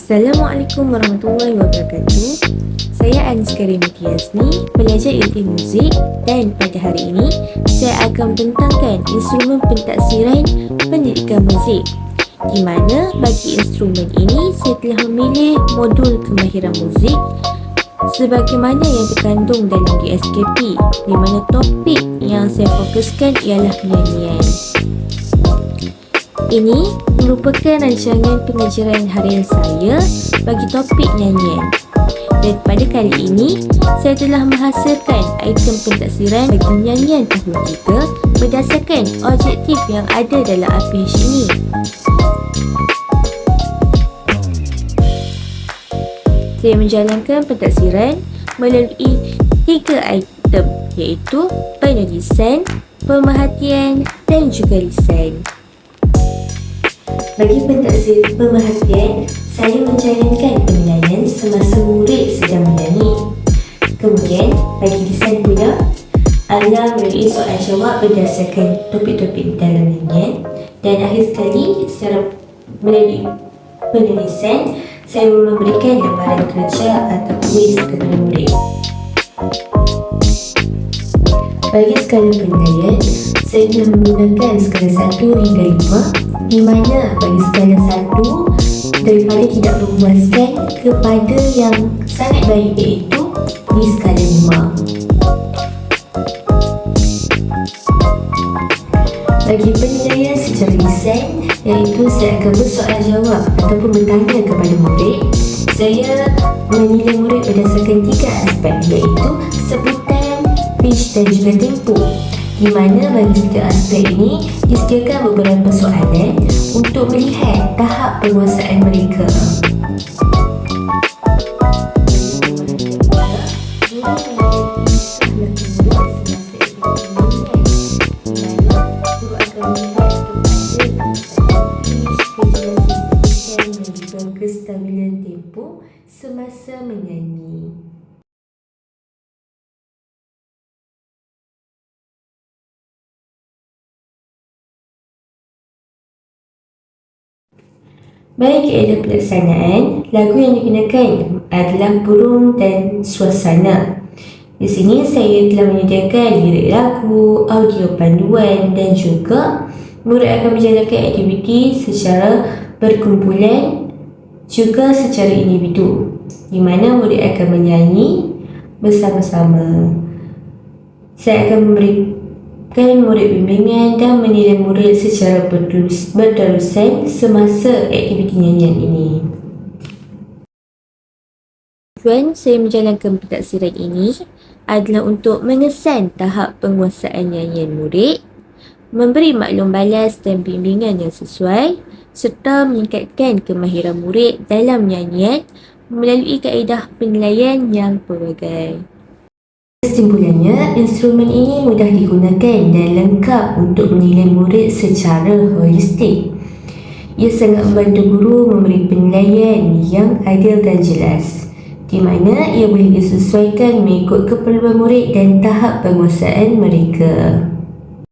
Assalamualaikum warahmatullahi wabarakatuh. Saya Aniska Remiti Yasmi, pelajar ilmu muzik, dan pada hari ini saya akan membentangkan instrumen pentaksiran pendidikan muzik, di mana bagi instrumen ini saya telah memilih modul kemahiran muzik sebagaimana yang terkandung dalam DSKP, di mana topik yang saya fokuskan ialah penyanyian. Ini merupakan rancangan pengajaran harian saya bagi topik nyanyian. Dan pada kali ini, saya telah menghasilkan item pentaksiran bagi nyanyian tahun 3 berdasarkan objektif yang ada dalam APH ini. Saya menjalankan pentaksiran melalui 3 item, iaitu penulisan, pemerhatian dan juga lisan. Bagi pentaksiran pemerhatian, saya menjalankan penilaian semasa murid sedang menyanyi. Kemudian, bagi lisan pula, adalah melalui soalan jawab berdasarkan topik-topik dalam nyanyian. Dan akhir sekali, secara melalui penulisan, saya memberikan lembaran kerja atau kuis kepada murid. Bagi skala penilaian, saya telah menggunakan skala 1 hingga 5, di mana bagi skala 1 daripada tidak memuaskan kepada yang sangat baik, iaitu di skala 5. Bagi penilaian secara lisan, iaitu saya akan bersoalan jawab ataupun bertanya kepada murid. Saya menilai murid berdasarkan 3 aspek, iaitu sebutan, pitch dan juga tempo, di mana bagi setiap aspek ini disediakan beberapa soalan untuk melihat tahap penguasaan mereka. Kestabilan tempo semasa menyanyi. Bagi kaedah pelaksanaan, lagu yang digunakan adalah burung dan suasana. Di sini saya telah menyediakan lirik lagu, audio panduan dan juga murid akan menjalankan aktiviti secara berkumpulan juga secara individu, di mana murid akan menyanyi bersama-sama. Saya akan memberikan murid bimbingan dan menilai murid secara berterusan semasa aktiviti nyanyian ini. Tujuan saya menjalankan pentaksiran ini adalah untuk mengesan tahap penguasaan nyanyian murid, memberi maklum balas dan bimbingan yang sesuai, serta meningkatkan kemahiran murid dalam nyanyian melalui kaedah penilaian yang pelbagai. Kesimpulannya, instrumen ini mudah digunakan dan lengkap untuk menilai murid secara holistik. Ia sangat membantu guru memberi penilaian yang adil dan jelas, di mana ia boleh disesuaikan mengikut keperluan murid dan tahap penguasaan mereka.